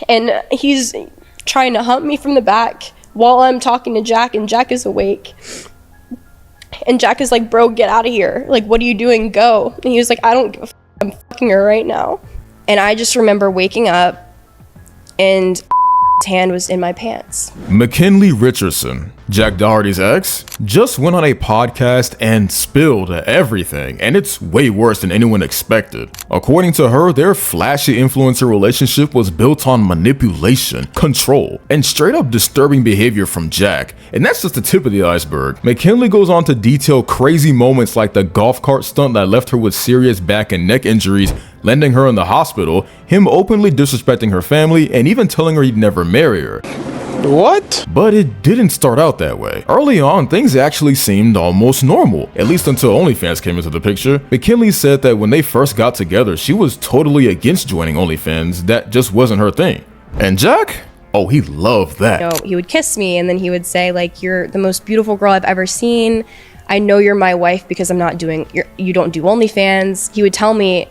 and he's trying to hump me from the back while I'm talking to Jack, and Jack is awake. And Jack is like, bro, get out of here. Like, what are you doing? Go. And he was like, I don't give a f***. I'm fucking her right now. And I just remember waking up and his hand was in my pants. McKinley Richardson, Jack Doherty's ex, just went on a podcast and spilled everything, and it's way worse than anyone expected. According to her, their flashy influencer relationship was built on manipulation, control, and straight up disturbing behavior from Jack. And that's just the tip of the iceberg. McKinley goes on to detail crazy moments like the golf cart stunt that left her with serious back and neck injuries, landing her in the hospital, him openly disrespecting her family, and even telling her he'd never marry her. What? But it didn't start out that way. Early on, things actually seemed almost normal, at least until OnlyFans came into the picture. McKinley said that when they first got together, she was totally against joining OnlyFans. That just wasn't her thing. And Jack? Oh, he loved that. You know, he would kiss me, and then he would say, like, you're the most beautiful girl I've ever seen. I know you're my wife because you don't do OnlyFans. He would tell me,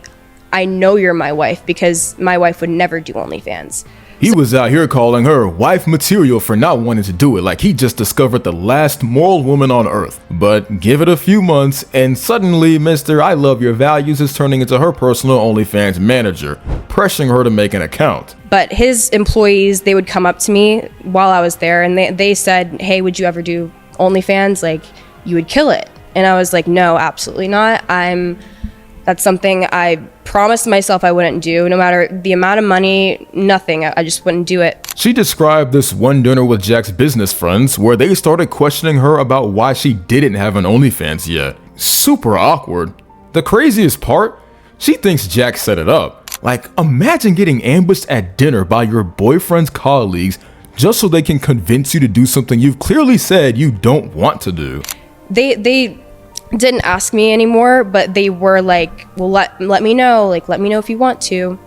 I know you're my wife because my wife would never do OnlyFans. He was out here calling her wife material for not wanting to do it, like he just discovered the last moral woman on earth. But give it a few months and suddenly Mr. I love your values is turning into her personal OnlyFans manager, pressuring her to make an account. But his employees, they would come up to me while I was there and they said, hey, would you ever do OnlyFans? Like, you would kill it. And I was like, no, absolutely not. That's something I promised myself I wouldn't do, no matter the amount of money, nothing. I just wouldn't do it. She described this one dinner with Jack's business friends where they started questioning her about why she didn't have an OnlyFans yet. Super awkward. The craziest part, she thinks Jack set it up. Like, imagine getting ambushed at dinner by your boyfriend's colleagues just so they can convince you to do something you've clearly said you don't want to do. They didn't ask me anymore, but they were like, well, let me know, like, let me know if you want to.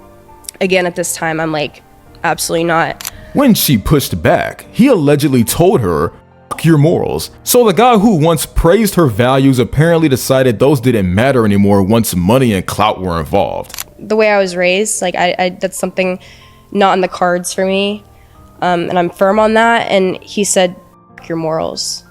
Again, at this time, I'm like, absolutely not. When she pushed back, he allegedly told her, fuck your morals. So the guy who once praised her values apparently decided those didn't matter anymore once money and clout were involved. The way I was raised, like, I that's something not in the cards for me, and I'm firm on that. And he said, fuck your morals.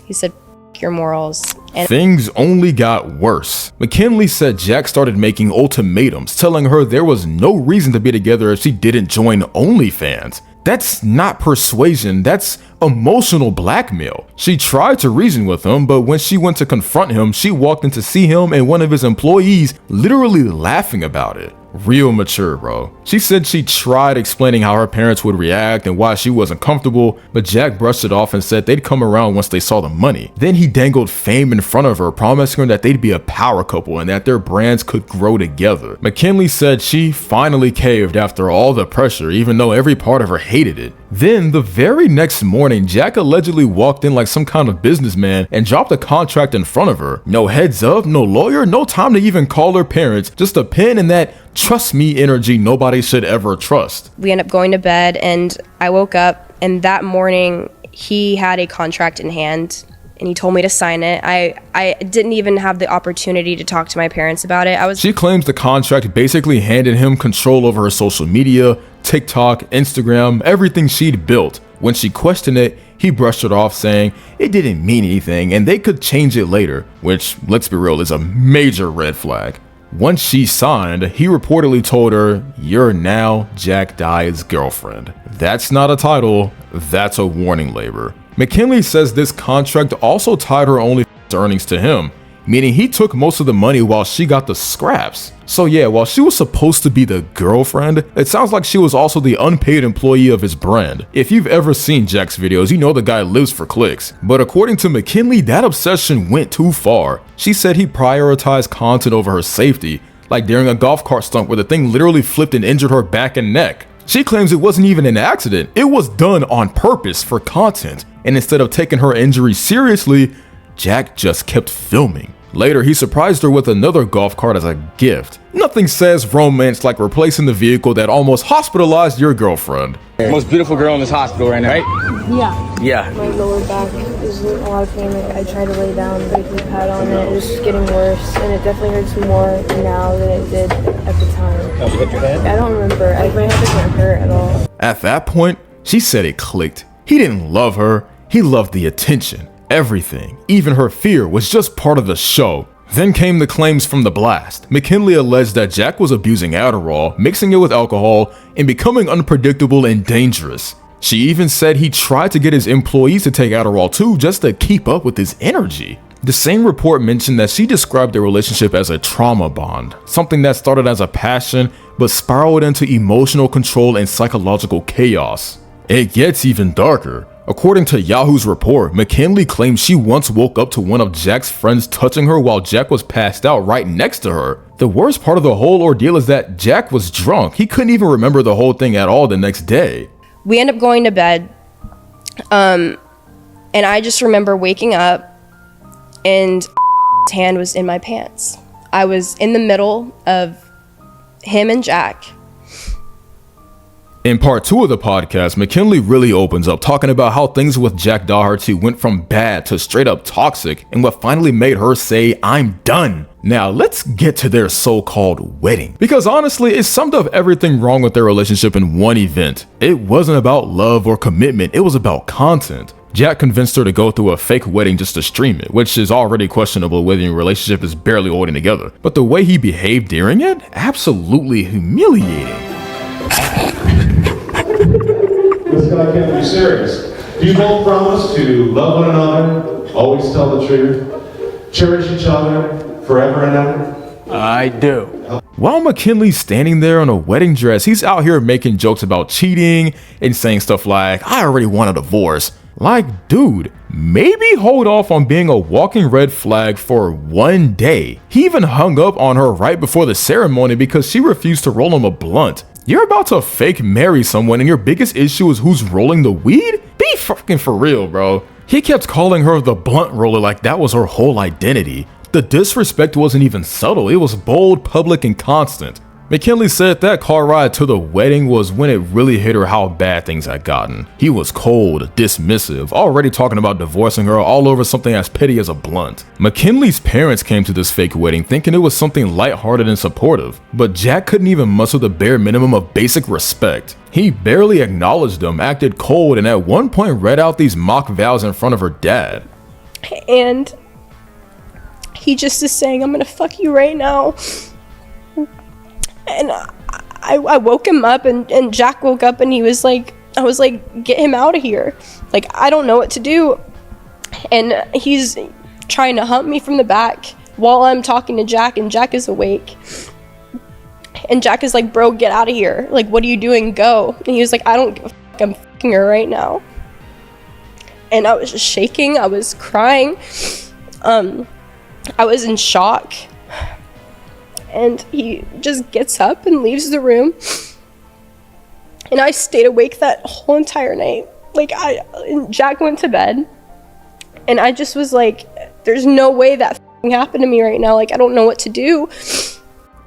He said, your morals. And things only got worse. McKinley said Jack started making ultimatums, telling her there was no reason to be together if she didn't join OnlyFans. That's not persuasion, that's emotional blackmail. She tried to reason with him, but when she went to confront him, she walked in to see him and one of his employees literally laughing about it. Real mature, bro. She said she tried explaining how her parents would react and why she wasn't comfortable, but Jack brushed it off and said they'd come around once they saw the money. Then he dangled fame in front of her, promising her that they'd be a power couple and that their brands could grow together. McKinley said she finally caved after all the pressure, even though every part of her hated it. Then, the very next morning, Jack allegedly walked in like some kind of businessman and dropped a contract in front of her. No heads up, no lawyer, no time to even call her parents, just a pen and that trust me energy nobody should ever trust. We ended up going to bed and I woke up and that morning he had a contract in hand and he told me to sign it. I didn't even have the opportunity to talk to my parents about it. She claims the contract basically handed him control over her social media, TikTok, Instagram, everything she'd built. When she questioned it, he brushed it off saying it didn't mean anything and they could change it later, which, let's be real, is a major red flag. Once she signed, he reportedly told her, "You're now Jack Dye's girlfriend." That's not a title, that's a warning label. McKinley says this contract also tied her OnlyFans earnings to him, meaning he took most of the money while she got the scraps. So yeah, while she was supposed to be the girlfriend, it sounds like she was also the unpaid employee of his brand. If you've ever seen Jack's videos, you know the guy lives for clicks. But according to McKinley, that obsession went too far. She said he prioritized content over her safety, like during a golf cart stunt where the thing literally flipped and injured her back and neck. She claims it wasn't even an accident, it was done on purpose for content. And instead of taking her injury seriously, Jack just kept filming. Later, he surprised her with another golf cart as a gift. Nothing says romance like replacing the vehicle that almost hospitalized your girlfriend. Most beautiful girl in this hospital right now, right? Yeah. My lower back is in a lot of pain. Like, I tried to lay down, briefly pad on it. It's just getting worse, and it definitely hurts more now than it did at the time. Oh, you hit your head? I don't remember. I At that point, she said it clicked. He didn't love her, he loved the attention. Everything, even her fear, was just part of the show. Then came the claims from the blast. McKinley alleged that Jack was abusing Adderall, mixing it with alcohol, and becoming unpredictable and dangerous. She even said he tried to get his employees to take Adderall too, just to keep up with his energy. The same report mentioned that she described their relationship as a trauma bond, something that started as a passion but spiraled into emotional control and psychological chaos. It gets even darker. According to Yahoo's report, McKinley claimed she once woke up to one of Jack's friends touching her while Jack was passed out right next to her. The worst part of the whole ordeal is that Jack was drunk. He couldn't even remember the whole thing at all the next day. We end up going to bed, and I just remember waking up and his hand was in my pants. I was in the middle of him and Jack. In part 2 of the podcast, McKinley really opens up, talking about how things with Jack Doherty went from bad to straight up toxic, and what finally made her say, "I'm done." Now let's get to their so-called wedding, because honestly, it summed up everything wrong with their relationship in one event. It wasn't about love or commitment, it was about content. Jack convinced her to go through a fake wedding just to stream it, which is already questionable whether your relationship is barely holding together. But the way he behaved during it, absolutely humiliating. This guy can't be serious. Do you both promise to love one another, always tell the truth, cherish each other forever and ever? I do. While McKinley's standing there in a wedding dress, he's out here making jokes about cheating and saying stuff like, "I already want a divorce." Like, dude, maybe hold off on being a walking red flag for one day. He even hung up on her right before the ceremony because she refused to roll him a blunt. You're about to fake marry someone and your biggest issue is who's rolling the weed? Be fucking for real, bro. He kept calling her the blunt roller like that was her whole identity. The disrespect wasn't even subtle, it was bold, public, and constant. McKinley said that car ride to the wedding was when it really hit her how bad things had gotten. He was cold, dismissive, already talking about divorcing her all over something as petty as a blunt. McKinley's parents came to this fake wedding thinking it was something lighthearted and supportive, but Jack couldn't even muster the bare minimum of basic respect. He barely acknowledged them, acted cold, and at one point read out these mock vows in front of her dad. And he just is saying, "I'm gonna fuck you right now." And I woke him up and Jack woke up and he was like, I was like, "Get him out of here. Like, I don't know what to do." And he's trying to hump me from the back while I'm talking to Jack, and Jack is awake. And Jack is like, "Bro, get out of here. Like, what are you doing? Go." And he was like, "I don't give a fuck. I'm fucking her right now." And I was just shaking. I was crying. I was in shock. And he just gets up and leaves the room. And I stayed awake that whole entire night. Like, Jack went to bed. And I just was like, there's no way that happened to me right now. Like, I don't know what to do.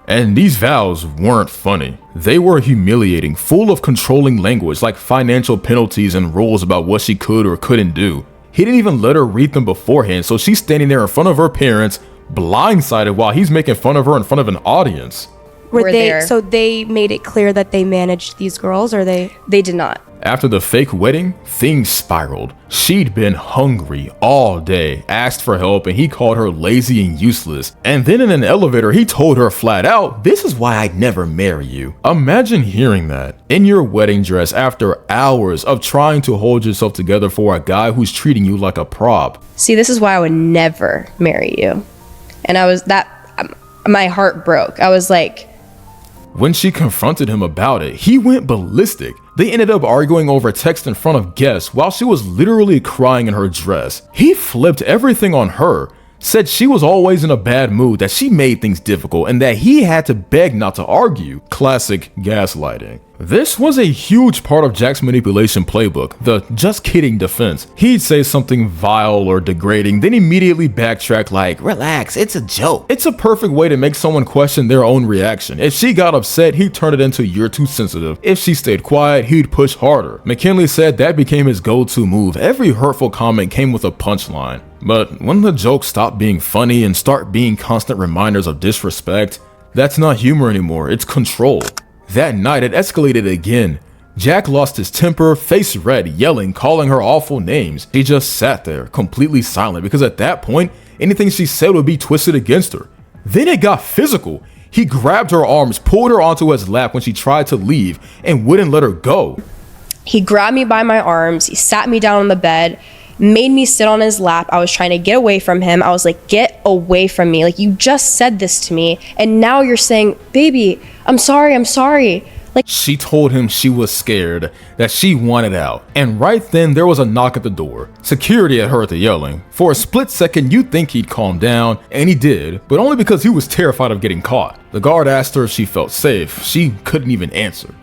And these vows weren't funny. They were humiliating, full of controlling language like financial penalties and rules about what she could or couldn't do. He didn't even let her read them beforehand, so she's standing there in front of her parents, blindsided while he's making fun of her in front of an audience. Were they, so they made it clear that they managed these girls, or they did not. After the fake wedding, things spiraled. She'd been hungry all day, asked for help, and he called her lazy and useless. And then in an elevator, he told her flat out, "This is why I'd never marry you." Imagine hearing that in your wedding dress after hours of trying to hold yourself together for a guy who's treating you like a prop. See, this is why I would never marry you. And my heart broke. I was like, When she confronted him about it, he went ballistic. They ended up arguing over text in front of guests while she was literally crying in her dress. He flipped everything on her, said she was always in a bad mood, that she made things difficult, and that he had to beg not to argue. Classic gaslighting. This was a huge part of Jack's manipulation playbook, the "just kidding" defense. He'd say something vile or degrading, then immediately backtrack like, "Relax, it's a joke." It's a perfect way to make someone question their own reaction. If she got upset, he'd turn it into "you're too sensitive." If she stayed quiet, he'd push harder. McKinley said that became his go-to move. Every hurtful comment came with a punchline. But when the jokes stop being funny and start being constant reminders of disrespect, that's not humor anymore, it's control. That night it escalated again. Jack lost his temper, face red, yelling, calling her awful names. He just sat there, completely silent, because at that point, anything she said would be twisted against her. Then it got physical. He grabbed her arms, pulled her onto his lap when she tried to leave, and wouldn't let her go. He grabbed me by my arms, he sat me down on the bed, made me sit on his lap. I was trying to get away from him. I was like, get away from me. Like, you just said this to me, and now you're saying, baby, I'm sorry. Like, she told him she was scared, that she wanted out. And right then, there was a knock at the door. Security had heard the yelling. For a split second, you'd think he'd calm down, and he did, but only because he was terrified of getting caught. The guard asked her if she felt safe. She couldn't even answer.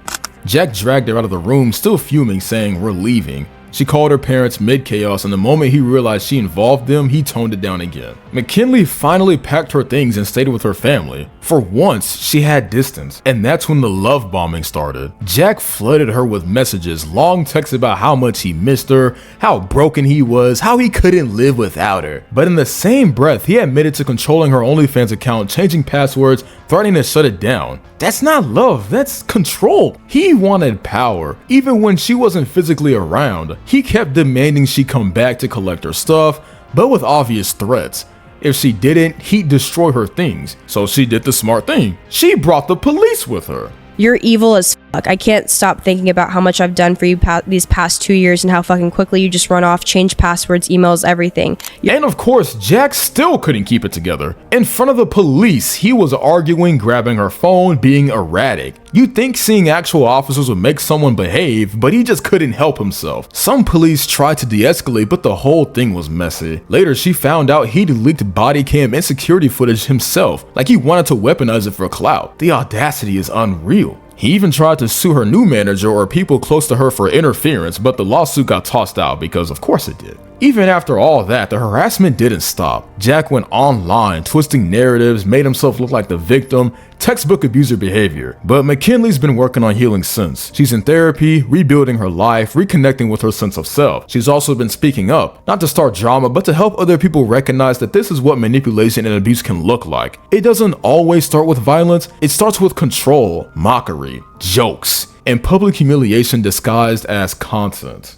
Jack dragged her out of the room, still fuming, saying, "We're leaving." She called her parents mid-chaos, and the moment he realized she involved them, he toned it down again. McKinley finally packed her things and stayed with her family. For once, she had distance, and that's when the love bombing started. Jack flooded her with messages, long texts about how much he missed her, how broken he was, how he couldn't live without her. But in the same breath, he admitted to controlling her OnlyFans account, changing passwords, threatening to shut it down. That's not love, that's control. He wanted power, even when she wasn't physically around. He kept demanding she come back to collect her stuff, but with obvious threats. If she didn't, he'd destroy her things. So she did the smart thing. She brought the police with her. you're evil as fuck. I can't stop thinking about how much I've done for you these past 2 years and how fucking quickly you just run off, change passwords, emails, everything. And of course, Jack still couldn't keep it together. In front of the police, he was arguing, grabbing her phone, being erratic. You'd think seeing actual officers would make someone behave, but he just couldn't help himself. Some police tried to de-escalate, but the whole thing was messy. Later, she found out he'd leaked body cam and security footage himself, like he wanted to weaponize it for clout. The audacity is unreal. He even tried to sue her new manager or people close to her for interference, but the lawsuit got tossed out because of course it did. Even after all that, the harassment didn't stop. Jack went online, twisting narratives, made himself look like the victim, textbook abuser behavior. But McKinley's been working on healing since. She's in therapy, rebuilding her life, reconnecting with her sense of self. She's also been speaking up, not to start drama, but to help other people recognize that this is what manipulation and abuse can look like. It doesn't always start with violence, it starts with control, mockery, jokes, and public humiliation disguised as content.